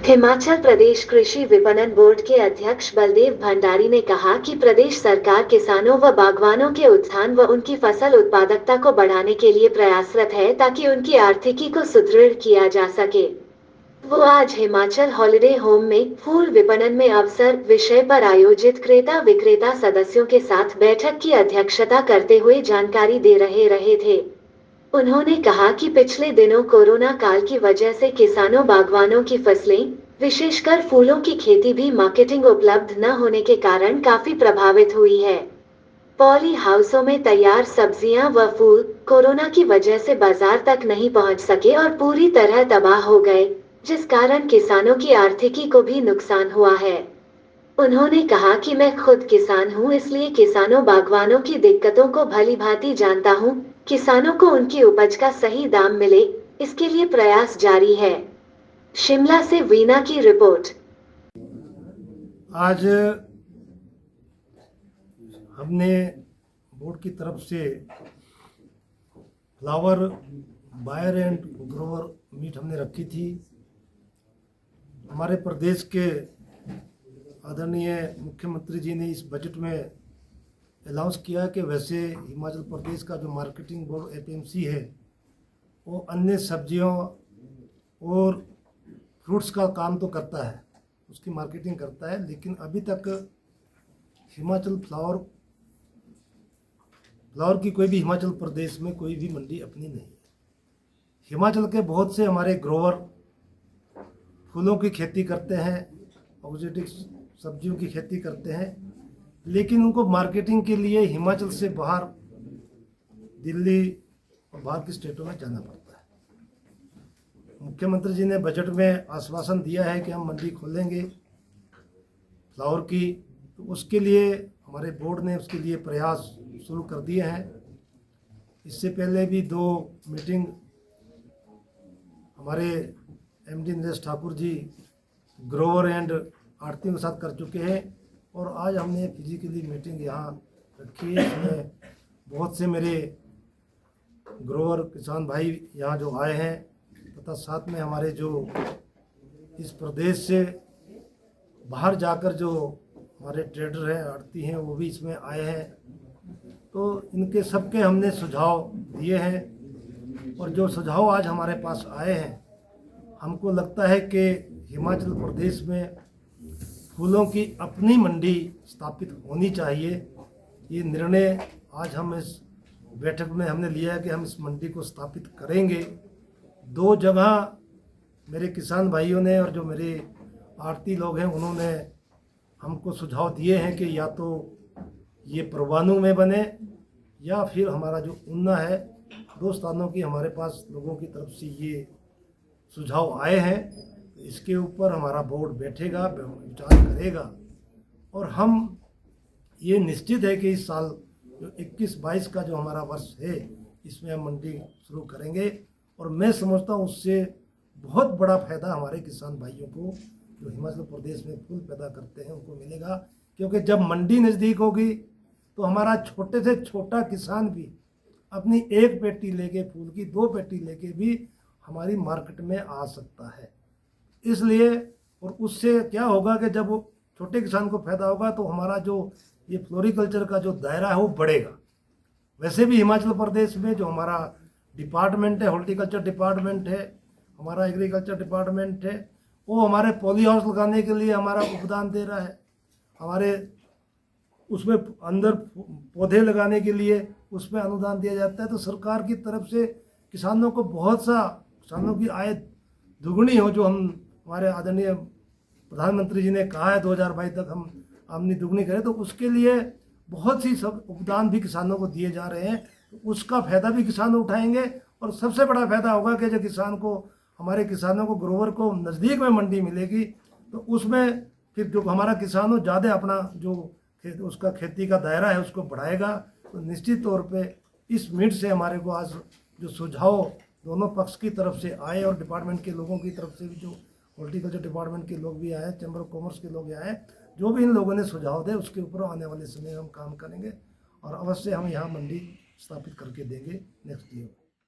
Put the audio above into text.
हिमाचल प्रदेश कृषि विपणन बोर्ड के अध्यक्ष बलदेव भंडारी ने कहा कि प्रदेश सरकार किसानों व बागवानों के उत्थान व उनकी फसल उत्पादकता को बढ़ाने के लिए प्रयासरत है ताकि उनकी आर्थिकी को सुदृढ़ किया जा सके। वो आज हिमाचल हॉलिडे होम में फूल विपणन में अवसर विषय पर आयोजित क्रेता विक्रेता सदस्यों के साथ बैठक की अध्यक्षता करते हुए जानकारी दे रहे थे। उन्होंने कहा कि पिछले दिनों कोरोना काल की वजह से किसानों बागवानों की फसलें, विशेषकर फूलों की खेती भी मार्केटिंग उपलब्ध न होने के कारण काफी प्रभावित हुई है। पॉली हाउसों में तैयार सब्जियां व फूल कोरोना की वजह से बाजार तक नहीं पहुंच सके और पूरी तरह तबाह हो गए, जिस कारण किसानों की आर्थिकी को भी नुकसान हुआ है। उन्होंने कहा कि मैं खुद किसान हूं, इसलिए किसानों बागवानों की दिक्कतों को भली भांति जानता हूं। किसानों को उनकी उपज का सही दाम मिले, इसके लिए प्रयास जारी है। शिमला से वीना की रिपोर्ट। आज हमने बोर्ड की तरफ से flower buyer and grower meet हमने रखी थी। हमारे प्रदेश के आदरणीय मुख्यमंत्री जी ने इस बजट में अनाउंस किया कि वैसे हिमाचल प्रदेश का जो मार्केटिंग बोर्ड एपीएमसी है वो अन्य सब्जियों और फ्रूट्स का काम तो करता है, उसकी मार्केटिंग करता है, लेकिन अभी तक हिमाचल फ्लावर की कोई भी हिमाचल प्रदेश में कोई भी मंडी अपनी नहीं है। हिमाचल के बहुत से हमारे ग्रोवर फूलों की खेती करते हैं, ऑक्सीटिक सब्जियों की खेती करते हैं, लेकिन उनको मार्केटिंग के लिए हिमाचल से बाहर दिल्ली और बाहर की स्टेटों में जाना पड़ता है। मुख्यमंत्री जी ने बजट में आश्वासन दिया है कि हम मंडी खोलेंगे फ्लावर की, तो उसके लिए हमारे बोर्ड ने उसके लिए प्रयास शुरू कर दिए हैं। इससे पहले भी 2 मीटिंग हमारे MD Naresh Thakur ji grower and आड़तियों के साथ कर चुके हैं और आज हमने फिजिकली मीटिंग यहाँ रखी है। इसमें बहुत से मेरे ग्रोवर किसान भाई यहाँ जो आए हैं तथा साथ में हमारे जो इस प्रदेश से बाहर जाकर जो हमारे ट्रेडर हैं, आड़ती हैं, वो भी इसमें आए हैं। तो इनके सबके हमने सुझाव दिए हैं और जो सुझाव आज हमारे पास आए हैं, हमको लगता है कि हिमाचल प्रदेश में फूलों की अपनी मंडी स्थापित होनी चाहिए। ये निर्णय आज हम इस बैठक में हमने लिया है कि हम इस मंडी को स्थापित करेंगे। 2 जगह मेरे किसान भाइयों ने और जो मेरे आड़ती लोग हैं उन्होंने हमको सुझाव दिए हैं कि या तो ये परवाणू में बने या फिर हमारा जो ऊना है। 2 स्थानों की हमारे पास लोगों की तरफ से ये सुझाव आए हैं। तो इसके ऊपर हमारा बोर्ड बैठेगा, विचार करेगा और हम ये निश्चित है कि इस साल जो 21-22 का जो हमारा वर्ष है इसमें हम मंडी शुरू करेंगे और मैं समझता हूँ उससे बहुत बड़ा फायदा हमारे किसान भाइयों को जो हिमाचल प्रदेश में फूल पैदा करते हैं उनको मिलेगा। क्योंकि जब मंडी नज़दीक होगी तो हमारा छोटे से छोटा किसान भी अपनी 1 पेटी लेके फूल की 2 पेटी लेके भी हमारी मार्केट में आ सकता है। इसलिए और उससे क्या होगा कि जब वो छोटे किसान को फायदा होगा तो हमारा जो ये फ्लोरिकल्चर का जो दायरा है वो बढ़ेगा। वैसे भी हिमाचल प्रदेश में जो हमारा डिपार्टमेंट है, हॉर्टिकल्चर डिपार्टमेंट है, हमारा एग्रीकल्चर डिपार्टमेंट है, वो हमारे पॉली हाउस लगाने के लिए हमारा उपदान दे रहा है। हमारे उसमें अंदर पौधे लगाने के लिए उसमें अनुदान दिया जाता है। तो सरकार की तरफ से किसानों को बहुत सा किसानों की आय दुगुनी हो, जो हम हमारे आदरणीय प्रधानमंत्री जी ने कहा है 2022 तक हम आमदनी दुगनी करें, तो उसके लिए बहुत सी सब उपदान भी किसानों को दिए जा रहे हैं। तो उसका फायदा भी किसान उठाएंगे और सबसे बड़ा फायदा होगा कि जो किसान को हमारे किसानों को ग्रोवर को नज़दीक में मंडी मिलेगी तो उसमें फिर जो हमारा किसान हो ज़्यादा अपना जो उसका खेती का दायरा है उसको बढ़ाएगा। तो निश्चित तौर पे इस मीट से हमारे को आज जो सुझाव दोनों पक्ष की तरफ से आए और डिपार्टमेंट के लोगों की तरफ से भी जो हॉर्टिकल्चर डिपार्टमेंट के लोग भी आए, चैम्बर ऑफ कॉमर्स के लोग भी आए, जो भी इन लोगों ने सुझाव दे उसके ऊपर आने वाले समय हम काम करेंगे और अवश्य हम यहाँ मंडी स्थापित करके देंगे नेक्स्ट ईयर।